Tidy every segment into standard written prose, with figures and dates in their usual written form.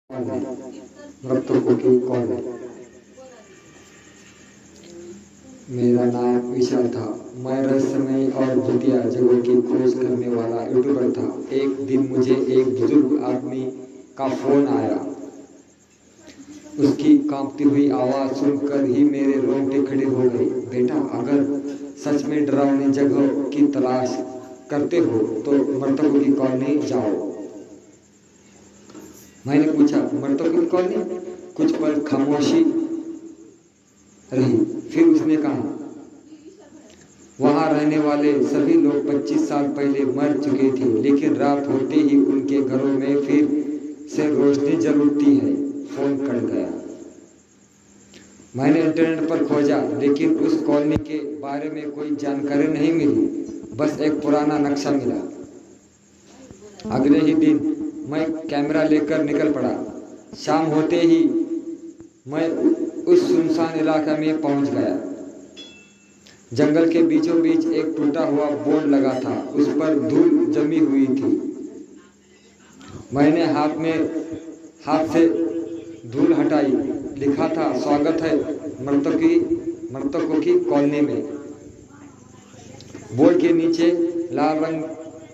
मृतकों की कौन है। मेरा नाम विशाल था। मैं रहस्यमय और भूतिया जगहों की खोज करने वाला यूट्यूबर था। एक दिन मुझे एक बुजुर्ग आदमी का फोन आया। उसकी कांपती हुई आवाज़ सुनकर ही मेरे रोंगटे खड़े हो गए। बेटा, अगर सच में डरावनी जगहों की तलाश करते हो तो मृतकों की कॉलोनी जाओ। मैंने पूछा, मृतकों की कॉलोनी? कुछ पल खामोशी रही, फिर उसने कहा, वहां रहने वाले सभी लोग 25 साल पहले मर चुके थे, लेकिन रात होते ही उनके घरों में फिर से रोशनी जल उठती है। फोन कट गया। मैंने इंटरनेट पर खोजा, लेकिन उस कॉलोनी के बारे में कोई जानकारी नहीं मिली, बस एक पुराना नक्शा मिला। अगले ही दिन मैं कैमरा लेकर निकल पड़ा। शाम होते ही मैं उस सुनसान इलाका में पहुंच गया। जंगल के बीचों बीच एक टूटा हुआ बोर्ड लगा था, उस पर धूल जमी हुई थी। मैंने हाथ से धूल हटाई। लिखा था, स्वागत है मृतकों की कॉलोनी में। बोर्ड के नीचे लाल रंग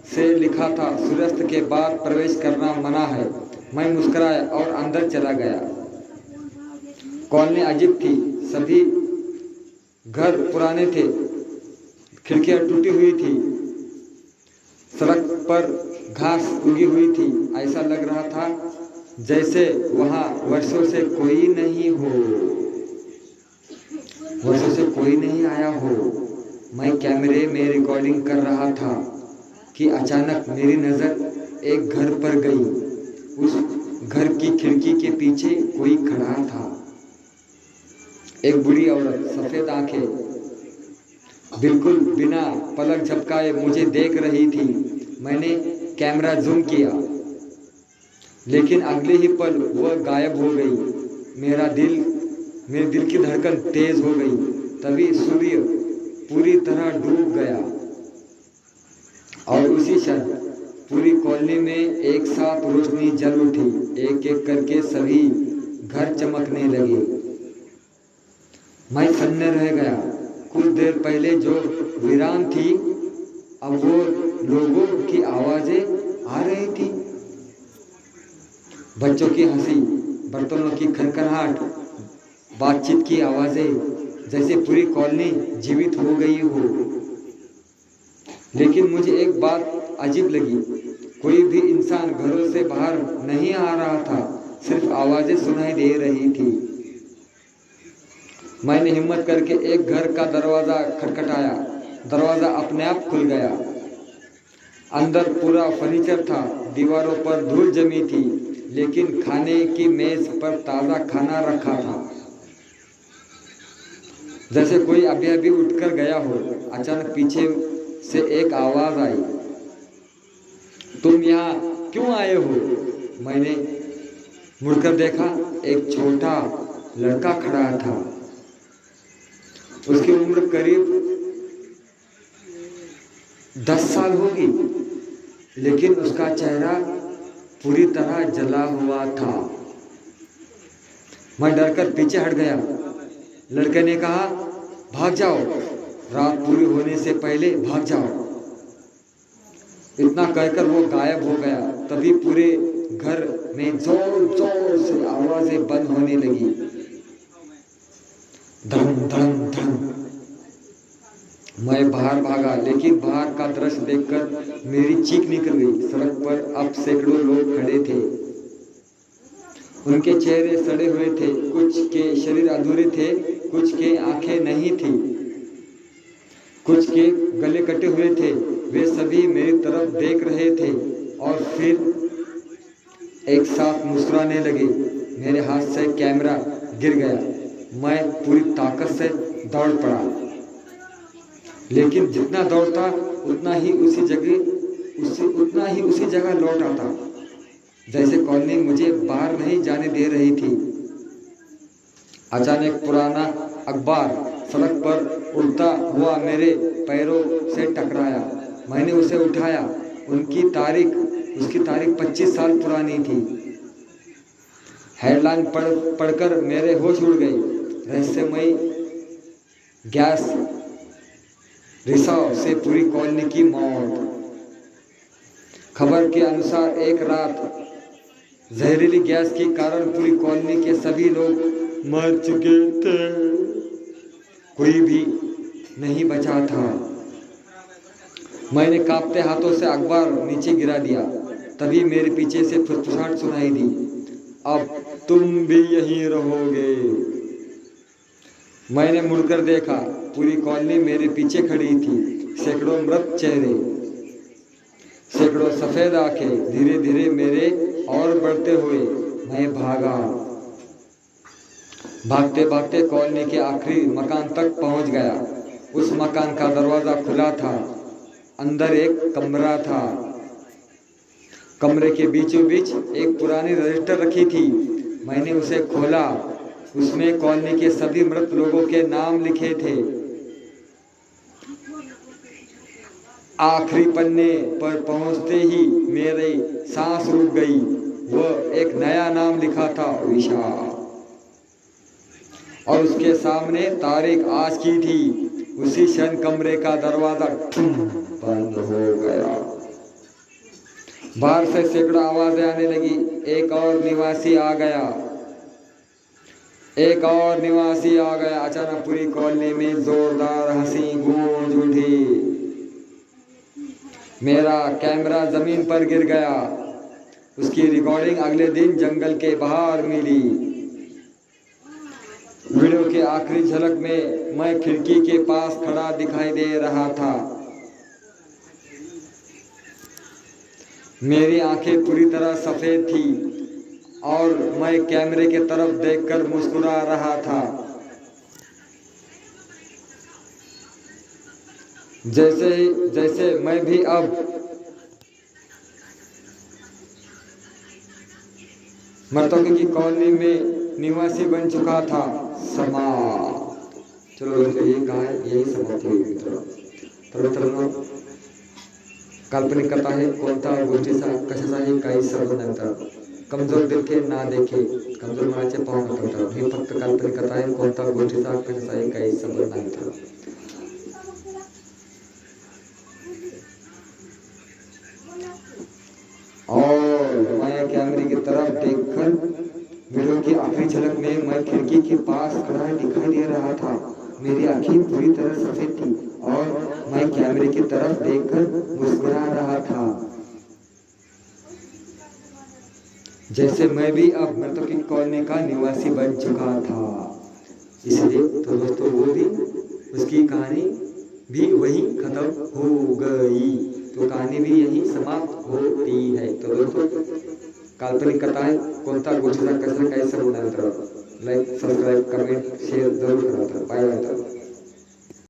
से लिखा था, सूर्यास्त के बाद प्रवेश करना मना है। मैं मुस्कुराया और अंदर चला गया। कॉलोनी अजीब थी। सभी घर पुराने थे, खिड़कियां टूटी हुई थी, सड़क पर घास उगी हुई थी। ऐसा लग रहा था जैसे वहां वर्षों से कोई नहीं आया हो। मैं कैमरे में रिकॉर्डिंग कर रहा था कि अचानक मेरी नजर एक घर पर गई। उस घर की खिड़की के पीछे कोई खड़ा था। एक बुढ़ी औरत, सफेद आंखें, बिल्कुल बिना पलक झपकाए मुझे देख रही थी। मैंने कैमरा जूम किया, लेकिन अगले ही पल वह गायब हो गई। मेरे दिल की धड़कन तेज हो गई। तभी सूर्य पूरी तरह डूब गया और उसी क्षण पूरी कॉलोनी में एक साथ रोशनी जल उठी। एक एक करके सभी घर चमकने लगे। मैं सन्ने रह गया। कुछ देर पहले जो वीरान थी, अब वो लोगों की आवाजें आ रही थी। बच्चों की हंसी, बर्तनों की खनखनाहट, बातचीत की आवाजें, जैसे पूरी कॉलोनी जीवित हो गई हो। लेकिन मुझे एक बात अजीब लगी। कोई भी इंसान घरों से बाहर नहीं आ रहा था, सिर्फ आवाजें सुनाई दे रही थी। मैंने हिम्मत करके एक घर का दरवाजा खटखटाया। दरवाजा अपने आप खुल गया। अंदर पूरा फर्नीचर था। दीवारों पर धूल जमी थी, लेकिन खाने की मेज पर ताज़ा खाना रखा था, जैसे कोई अभी उठकर गया हो। अचानक पीछे से एक आवाज आई, तुम यहाँ क्यों आए हो? मैंने मुड़कर देखा। एक छोटा लड़का खड़ा था। उसकी उम्र करीब 10 साल होगी, लेकिन उसका चेहरा पूरी तरह जला हुआ था। मैं डरकर पीछे हट गया। लड़के ने कहा, भाग जाओ, रात पूरी होने से पहले भाग जाओ। इतना कहकर वो गायब हो गया। तभी पूरे घर में जोर जोर से आवाजें बंद होने लगी। धम धम धम। मैं बाहर भागा, लेकिन बाहर का दृश्य देखकर मेरी चीख निकल गई। सड़क पर अब सैकड़ों लोग खड़े थे। उनके चेहरे सड़े हुए थे, कुछ के शरीर अधूरे थे, कुछ के आंखें नहीं थी, कुछ के गले कटे हुए थे। वे सभी मेरी तरफ देख रहे थे और फिर एक साथ मुस्कुराने लगे। मेरे हाथ से कैमरा गिर गया। मैं पूरी ताकत से दौड़ पड़ा, लेकिन जितना दौड़ता उतना ही उसी जगह लौट आता, जैसे कॉलोनी मुझे बाहर नहीं जाने दे रही थी। अचानक पुराना अखबार सड़क पर उड़ता हुआ मेरे पैरों से टकराया। मैंने उसे उठाया। उसकी तारीख 25 साल पुरानी थी। हेडलाइन पढ़कर मेरे होश उड़ गई। रहस्यमयी गैस रिसाव से पूरी कॉलोनी की मौत। खबर के अनुसार एक रात जहरीली गैस के कारण पूरी कॉलोनी के सभी लोग मर चुके थे, कोई भी नहीं बचा था। मैंने कांपते हाथों से अखबार नीचे गिरा दिया। तभी मेरे पीछे से फुसफुसाहट सुनाई दी, अब तुम भी यहीं रहोगे। मैंने मुड़कर देखा, पूरी कॉलोनी मेरे पीछे खड़ी थी। सैकड़ों मृत चेहरे, सैकड़ों सफेद आंखें। धीरे धीरे मेरे और बढ़ते हुए मैं भागा। भागते भागते कॉलोनी के आखिरी मकान तक पहुंच गया। उस मकान का दरवाजा खुला था। अंदर एक कमरा था। कमरे के बीचों बीच एक पुरानी रजिस्टर रखी थी। मैंने उसे खोला। उसमें कॉलोनी के सभी मृत लोगों के नाम लिखे थे। आखिरी पन्ने पर पहुंचते ही मेरी सांस रुक गई। वह एक नया नाम लिखा था, विशाल, और उसके सामने तारीख आज की थी। उसी क्षण कमरे का दरवाजा बंद हो गया। बाहर से सैकड़ों आवाजें आने लगी। एक और निवासी आ गया, एक और निवासी आ गया। अचानक पूरी कॉलोनी में जोरदार हंसी गूंज उठी। मेरा कैमरा जमीन पर गिर गया। उसकी रिकॉर्डिंग अगले दिन जंगल के बाहर मिली। वीडियो के आखिरी झलक में मैं खिड़की के पास खड़ा दिखाई दे रहा था। मेरी आंखें पूरी तरह सफेद थी और मैं कैमरे के तरफ देखकर मुस्कुरा रहा था। जैसे मैं भी अब मृतकों की कॉलोनी में निवासी बन चुका था। चलो ये कहा यही समाप्त हुई। काल्पनिक कथा आहे कोणता गोष्टीचा कशाचाही काही संबंध नव्हता. कमजोर दिलके ना देखे, कमजोर मनाचे पाहू नका. ही फक्त काल्पनिक कथा आहे, कोणता गोष्टीचा कशाचाही काही संबंध नव्हता. और मैं कैमरे की तरफ देखकर वीडियो की आखिरी झलक में मैं खिड़की के पास खड़ा दिखाई दे रहा था। मेरी आंखें पूरी तरह सफेद थी और मैं कैमरे की तरफ देखकर मुस्कुरा रहा था। जैसे मैं भी अब मृतकों की कॉलोनी का निवासी बन चुका था। इसलिए तो दोस्तों वो भी उसकी कहानी भी वही खत्म हो गई। तो कहानी भी यही समाप्त होती है। तो दोस्तों काल्पनिक कथा है कोणता गोष्टीचा कसा काय संबंध. लाईक, सबस्क्राईब, कमेंट, शेअर जरूर करा. Bye bye.